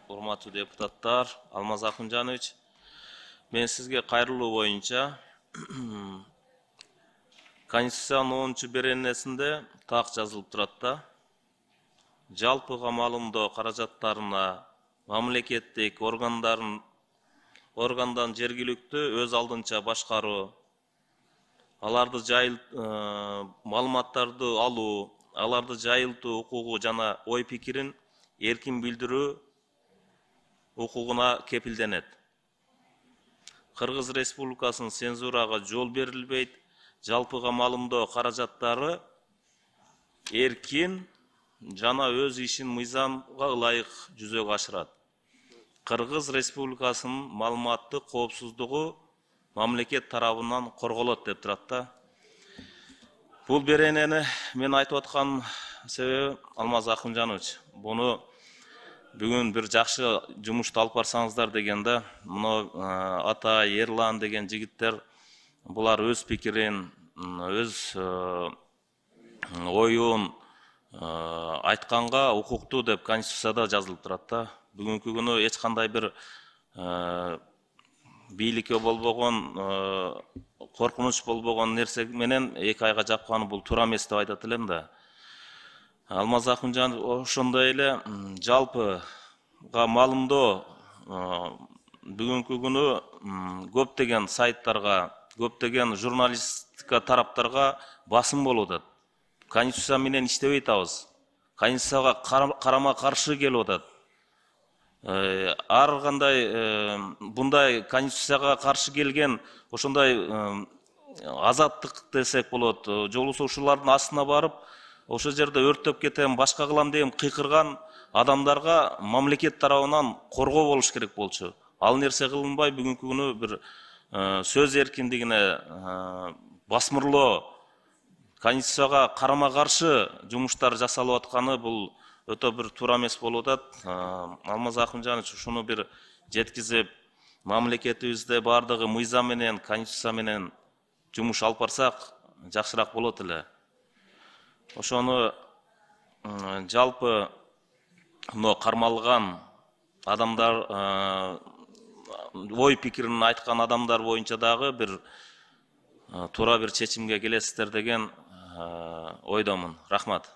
урматтуу депутаттар, Алмаз Акунжанович, мен сизге кайрылуу боюнча Конституциянын 10-беренесинде так жазылып турат да. Жалпыга маалымдоо каражаттарына мамлекеттик органдан жергиликтүү өз алдынча башкаруу, аларды маалыматтарды алуу, аларды жайылтуу укугу жана ой пикирин эркин билдирүү укугуна кепилденет. Кыргыз Республикасынын цензурага жол берилбейт, жалпыга маалымдоо каражаттары эркин жана өз ишин мыйзамга ылайык жүзөгө ашырат. Кыргыз Республикасынын маалыматтык коопсуздугу мамлекет тарабынан корголот деп турат да. Бул беренени мен айтып аткан себеби, Алмаз Акунжанович, буну бүгүн бир жакшы жумушту алып барсаңыздар деген да. Мына Атай, Ерлан деген жигиттер, булар өз пикирин, өз оюн айтканга укуктуу деп Конституцияда жазылып турат да. Бүгүнкү күнү эч кандай бир бийликке болбогон, коркунуч болбогон нерсе менен 2 айга жапканы бул туура эмес деп айтат элем да. Алмаз Акунжанов ошондой эле жалпыга маалымдоо бүгүнкү күнү көптөгөн сайттарга, көптөгөн журналистика тараптарга басым болуп атат. Конституция менен иштебей атабыз. Конституцияга карама каршы келип атат. Ар кандай bunday Конституцияга каршы келген ошондой азаттык десек болот, жолусу ушулардын астына барып, ошол жерде өрттөп кетем, башка кылам деген кыйкырган адамдарга мамлекет тарабынан коргоо болуш керек болчу. Ал нерсе кылынбай, бүгүнкү күнү бир сөз эркиндигине басмырлоо, Конституцияга карама каршы жумуштар жасалып атканы бул өтө бир туура эмес болуп атат. Алмаз Акунжанович ушуну бир жеткизип, мамлекетибизде бардыгы мыйзам менен, Конституция менен жумуш алып барсак жакшыраак болот эле. Ошону жалпы кармалган адамдар, ой пикирин айткан адамдар боюнча дагы бир туура бир чечимге келесиздер деген ойдомун. Рахмат.